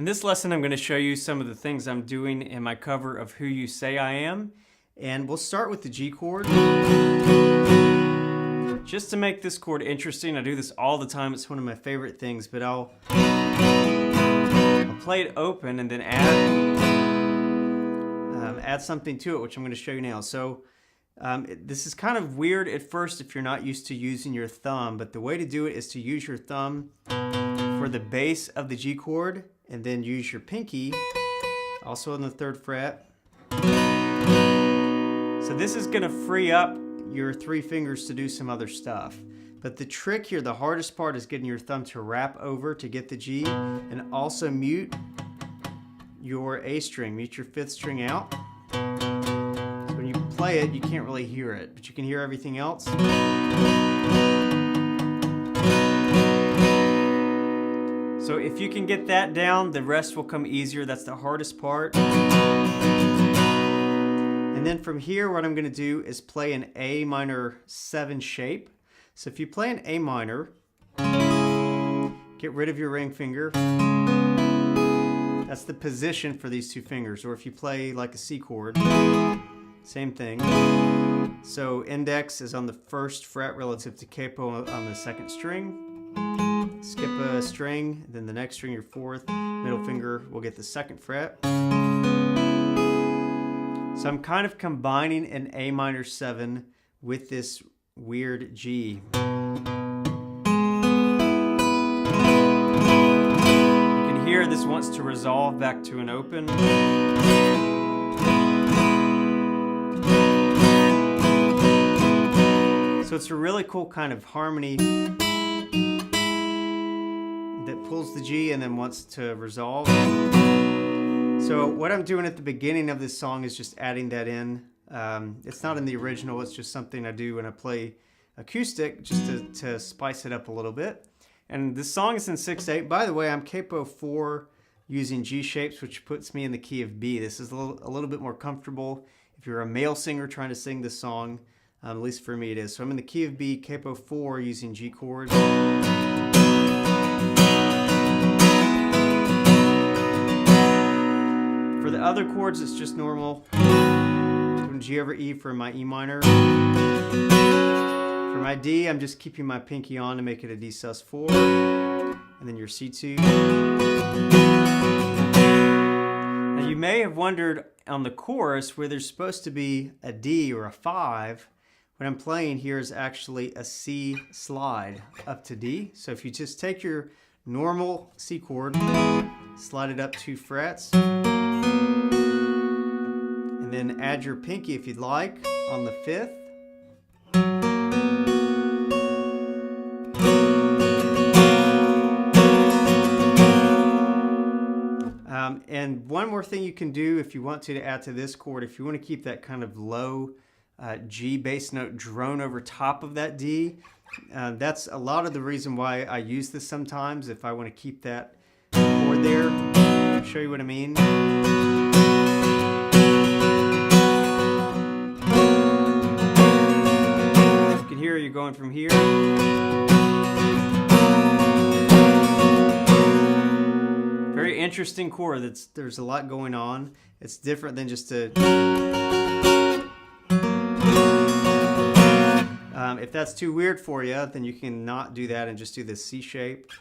this lesson, I'm going to show you some of the things I'm doing in my cover of Who You Say I Am. And we'll start with the G chord. Just to make this chord interesting, I do this all the time. It's one of my favorite things, but I'll play it open and then add something to it, which I'm going to show you now. So this is kind of weird at first if you're not used to using your thumb, but the way to do it is to use your thumb for the bass of the G chord, and then use your pinky also on the 3rd fret. So this is going to free up your 3 fingers to do some other stuff. But the trick here, the hardest part, is getting your thumb to wrap over to get the G, and also mute your A string, mute your 5th string out. So when you play it, you can't really hear it, but you can hear everything else. So if you can get that down, the rest will come easier. That's the hardest part. And then from here, what I'm going to do is play an A minor 7 shape. So if you play an A minor, get rid of your ring finger. That's the position for these 2 fingers. Or if you play like a C chord, same thing. So index is on the 1st fret relative to capo on the 2nd string. Skip a string, then the next string, your 4th, middle finger will get the 2nd fret. So I'm kind of combining an A minor 7 with this weird G. You can hear this wants to resolve back to an open. So it's a really cool kind of harmony that pulls the G and then wants to resolve. So what I'm doing at the beginning of this song is just adding that in. It's not in the original, it's just something I do when I play acoustic, just to spice it up a little bit. And this song is in 6/8. By the way, I'm capo 4 using G shapes, which puts me in the key of B. This is a little bit more comfortable if you're a male singer trying to sing this song. At least for me it is. So I'm in the key of B, capo 4, using G chords. For the other chords, it's just normal. Doing G over E for my E minor. For my D, I'm just keeping my pinky on to make it a D sus4. And then your C2. Now you may have wondered on the chorus where there's supposed to be a D or a 5. What I'm playing here is actually a C slide up to D. So if you just take your normal C chord, slide it up 2 frets, and then add your pinky if you'd like on the 5th. And one more thing you can do if you want to add to this chord, if you want to keep that kind of low G bass note drone over top of that D. That's a lot of the reason why I use this sometimes, if I want to keep that chord there. I'll show you what I mean. You can hear you're going from here. Very interesting chord. There's a lot going on. It's different than just a... if that's too weird for you, then you can not do that and just do this C shape.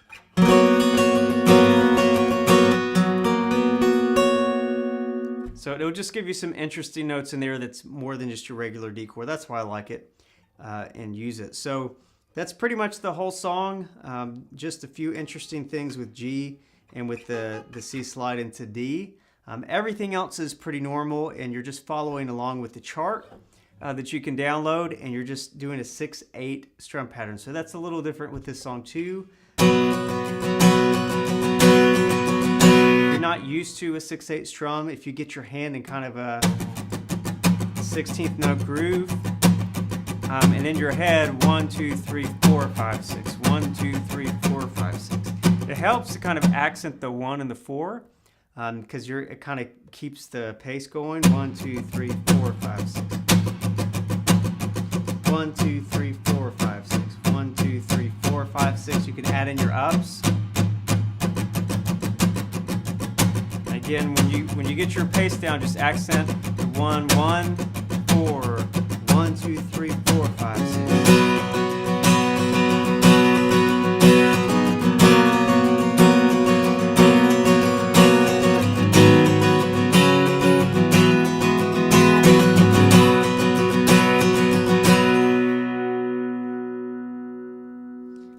So it'll just give you some interesting notes in there that's more than just your regular D chord. That's why I like it and use it. So that's pretty much the whole song. Just a few interesting things with G and with the C slide into D. Everything else is pretty normal, and you're just following along with the chart that you can download, and you're just doing a 6/8 strum pattern. So that's a little different with this song too. If you're not used to a 6/8 strum, if you get your hand in kind of a 16th note groove, and in your head 1, 2, 3, 4, 5, 6, 1, 2, 3, 4, 5, 6. It helps to kind of accent the 1 and the 4, because it kind of keeps the pace going. 1, 2, 3, 4, 5, 6. 1, 2, 3, 4, 5, 6. 1, 2, 3, 4, 5, 6. You can add in your ups. Again, when you get your pace down, just accent the 1 1 4 1 2 3 4 5 6.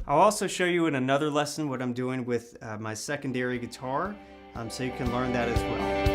I'll also show you in another lesson what I'm doing with my secondary guitar, so you can learn that as well.